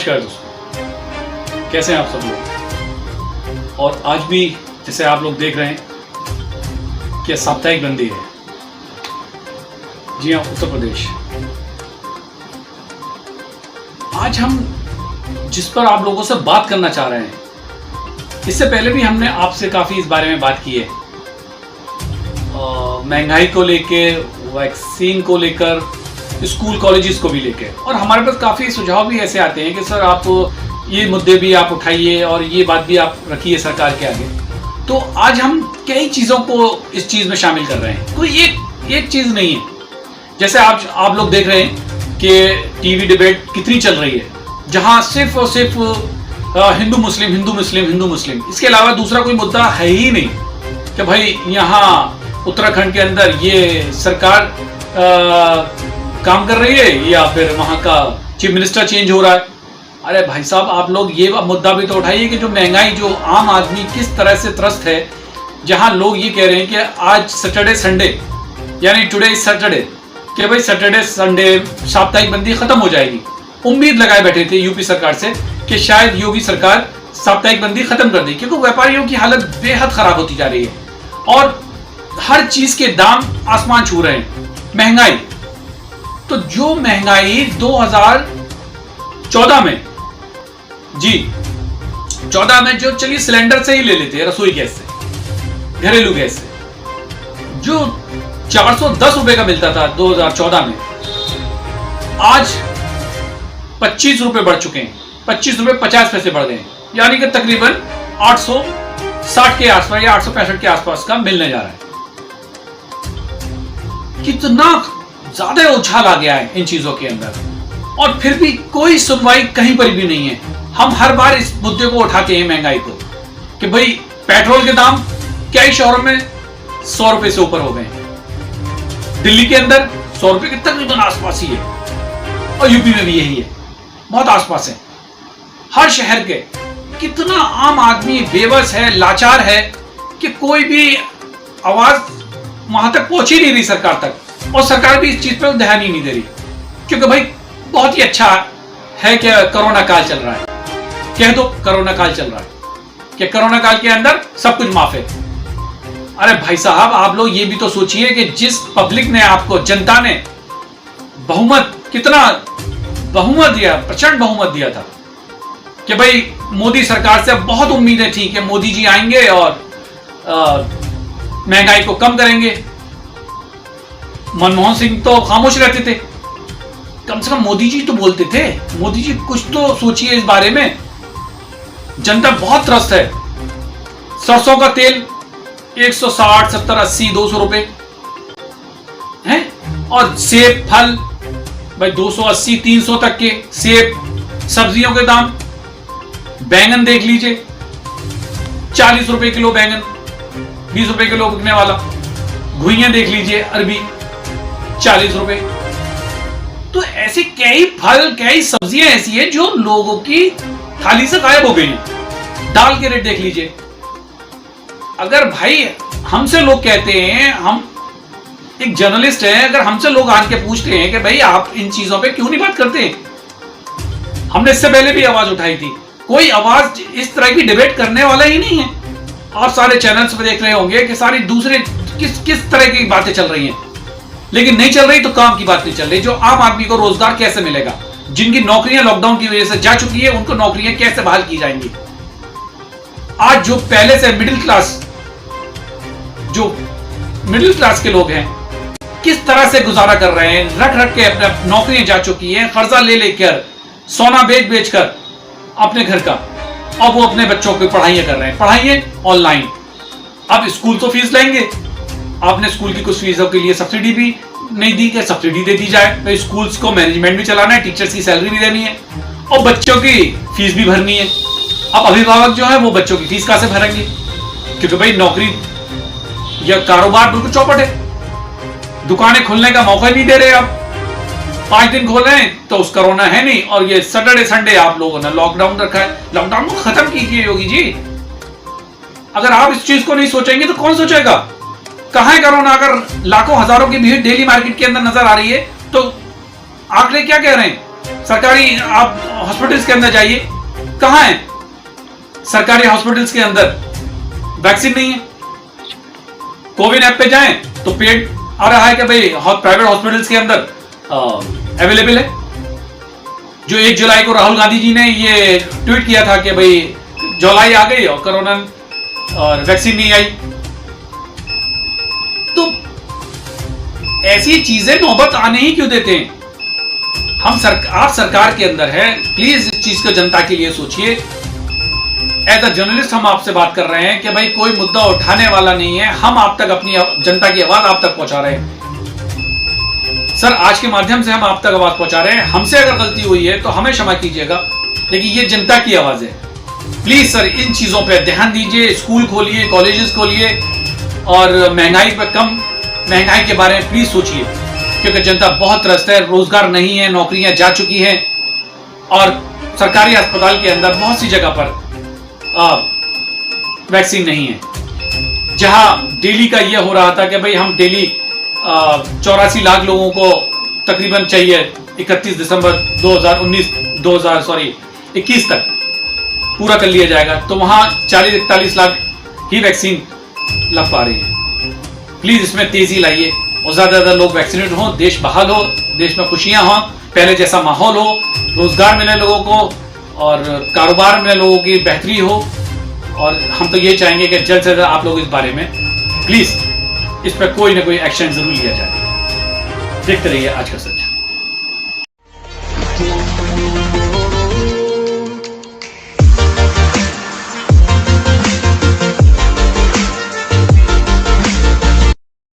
नमस्कार दोस्तों, कैसे हैं आप सब लोग। और आज भी जैसे आप लोग देख रहे हैं कि साप्ताहिक बंदी है। जी हाँ, उत्तर प्रदेश। आज हम जिस पर आप लोगों से बात करना चाह रहे हैं, इससे पहले भी हमने आपसे काफ़ी इस बारे में बात की है। महंगाई को लेके, वैक्सीन को लेकर, स्कूल कॉलेजेस को भी लेके, और हमारे पास काफ़ी सुझाव भी ऐसे आते हैं कि सर आप ये मुद्दे भी आप उठाइए और ये बात भी आप रखिए सरकार के आगे। तो आज हम कई चीज़ों को इस चीज़ में शामिल कर रहे हैं, कोई एक चीज़ नहीं है। जैसे आप लोग देख रहे हैं कि टीवी डिबेट कितनी चल रही है, जहाँ सिर्फ और सिर्फ हिंदू मुस्लिम, इसके अलावा दूसरा कोई मुद्दा है ही नहीं कि भाई यहाँ उत्तराखंड के अंदर ये सरकार काम कर रही है या फिर वहाँ का चीफ मिनिस्टर चेंज हो रहा है। अरे भाई साहब, आप लोग ये मुद्दा भी तो उठाइए कि जो महंगाई, जो आम आदमी किस तरह से त्रस्त है, जहाँ लोग ये कह रहे हैं कि आज सैटरडे संडे यानी टुडे इज सैटरडे, कि भाई सैटरडे संडे साप्ताहिक बंदी खत्म हो जाएगी। उम्मीद लगाए बैठे थे यूपी सरकार से कि शायद योगी सरकार साप्ताहिक बंदी खत्म कर देगी, क्योंकि व्यापारियों की हालत बेहद खराब होती जा रही है और हर चीज के दाम आसमान छू रहे हैं। महंगाई, तो जो महंगाई 2014 में, जी 14 में, जो चलिए सिलेंडर से ही ले लेते हैं, रसोई गैस से, घरेलू गैस से, जो 410 रुपए का मिलता था 2014 में, आज 25 रुपए बढ़ चुके हैं। 25 रुपए 50 पैसे बढ़ गए, यानी कि तकरीबन 860 के आसपास या 865 के आसपास का मिलने जा रहा है। कितना ज्यादा उछाल आ गया है इन चीजों के अंदर, और फिर भी कोई सुनवाई कहीं पर भी नहीं है। हम हर बार इस मुद्दे को उठाते हैं, महंगाई को, कि भाई पेट्रोल के दाम कई शहरों में 100 रुपए से ऊपर हो गए हैं। दिल्ली के अंदर 100 रुपए के तकरीबन आसपास ही है, और यूपी में भी यही है, बहुत आसपास है। हर शहर के कितना आम आदमी बेबस है, लाचार है कि कोई भी आवाज वहां तक पहुंच ही नहीं रही सरकार तक, और सरकार भी इस चीज पर ध्यान ही नहीं दे रही, क्योंकि भाई बहुत ही अच्छा है कि कोरोना काल चल रहा है। कह दो कोरोना काल चल रहा है, कि कोरोना काल के अंदर सब कुछ माफ है। अरे भाई साहब, आप लोग ये भी तो सोचिए कि जिस पब्लिक ने आपको, जनता ने बहुमत, कितना बहुमत दिया, प्रचंड बहुमत दिया था कि भाई मोदी सरकार से बहुत उम्मीदें थी कि मोदी जी आएंगे और महंगाई को कम करेंगे। मनमोहन सिंह तो खामोश रहते थे, कम से कम मोदी जी तो बोलते थे। मोदी जी कुछ तो सोचिए इस बारे में। जनता बहुत त्रस्त है। सरसों का तेल 160, 70, 80, 200 रुपए है, और सेब, फल भाई 280, 300 तक के सेब। सब्जियों के दाम, बैंगन देख लीजिए, 40 रुपए किलो बैंगन, 20 रुपए किलो बिकने वाला। घुइयां देख लीजिए, अरबी 40 रुपए। तो ऐसे कई फल, कई सब्जियां ऐसी है जो लोगों की थाली से गायब हो गई। दाल के रेट देख लीजिए। अगर भाई हमसे लोग कहते हैं, हम एक जर्नलिस्ट हैं, अगर हमसे लोग आके पूछते हैं कि भाई आप इन चीजों पे क्यों नहीं बात करते, हमने इससे पहले भी आवाज उठाई थी, कोई आवाज इस तरह की डिबेट करने वाला ही नहीं है। आप सारे चैनल्स पे देख रहे होंगे कि सारी दूसरे किस तरह की बातें चल रही हैं, लेकिन नहीं चल रही तो काम की बात नहीं चल रही। जो आम आदमी को रोजगार कैसे मिलेगा, जिनकी नौकरियां लॉकडाउन की वजह से जा चुकी है, उनको नौकरियां कैसे बहाल की जाएंगी। आज जो पहले से मिडिल क्लास के लोग हैं, किस तरह से गुजारा कर रहे हैं, रख रख के अपने नौकरियां जा चुकी हैं, कर्जा ले लेकर, सोना बेच कर अपने घर का, अब वो अपने बच्चों की पढ़ाइयां कर रहे हैं। पढ़ाइयां ऑनलाइन। अब स्कूल तो फीस लेंगे, आपने स्कूल की कुछ फीसों के लिए सब्सिडी भी नहीं दी कि सब्सिडी दे दी जाए। तो स्कूल्स को मैनेजमेंट भी चलाना है, टीचर्स की सैलरी भी देनी है, और बच्चों की फीस भी भरनी है। अब अभिभावक जो है वो बच्चों की फीस कहां से भरेंगे, क्योंकि भाई नौकरी या कारोबार बिल्कुल चौपट है। दुकानें खुलने का मौका नहीं दे रहे। अब 5 दिन खोल रहे हैं तो उस कोरोना है नहीं, और ये सैटरडे संडे आप लोगों ने लॉकडाउन रखा है। लॉकडाउन को खत्म कीजिए योगी जी। अगर आप इस चीज को नहीं सोचेंगे तो कौन सोचेगा। कहां है कोरोना? अगर लाखों हजारों की भीड़ डेली मार्केट के अंदर नजर आ रही है तो आंकड़े क्या कह रहे हैं? सरकारी आप हॉस्पिटल्स के अंदर जाइए, कहां है सरकारी हॉस्पिटल्स के अंदर वैक्सीन नहीं है। कोविन ऐप पे जाएं तो पेड आ रहा है कि भाई प्राइवेट हॉस्पिटल्स के अंदर अवेलेबल है। जो 1 जुलाई को राहुल गांधी जी ने ये ट्वीट किया था कि भाई जुलाई आ गई और कोरोना और वैक्सीन नहीं आई, तो ऐसी चीजें नौबत आने ही क्यों देते हैं? आप सरकार के अंदर है, प्लीज इस चीज को जनता के लिए सोचिए। एज अ जर्नलिस्ट हम आपसे बात कर रहे हैं कि भाई कोई मुद्दा उठाने वाला नहीं है, हम आप तक अपनी जनता की आवाज आप तक पहुंचा रहे हैं। सर, आज के माध्यम से हम आप तक आवाज पहुंचा रहे हैं। हमसे अगर गलती हुई है तो हमें क्षमा कीजिएगा, लेकिन ये जनता की आवाज है। प्लीज सर, इन चीजों पे ध्यान दीजिए। स्कूल खोलिए, कॉलेजेस खोलिए और महंगाई के बारे में प्लीज सोचिए, क्योंकि जनता बहुत त्रस्त है। रोजगार नहीं है, नौकरियां जा चुकी हैं और सरकारी अस्पताल के अंदर बहुत सी जगह पर वैक्सीन नहीं है। जहां डेली का यह हो रहा था कि भाई हम डेली 84 लाख लोगों को तकरीबन चाहिए 31 दिसंबर 2021 तक पूरा कर लिया जाएगा, तो वहां 40-41 लाख ही वैक्सीन लग पा रही है। प्लीज इसमें तेजी लाइए और ज्यादा ज्यादा लोग वैक्सीनेट हों, देश बहाल हो, देश में खुशियां हों, पहले जैसा माहौल हो, रोजगार मिले लोगों को और कारोबार में लोगों की बेहतरी हो। और हम तो ये चाहेंगे कि जल्द से जल्द आप लोग इस बारे में प्लीज इस पर कोई ना कोई एक्शन जरूर लिया जाए। देखते रहिए आज का सच।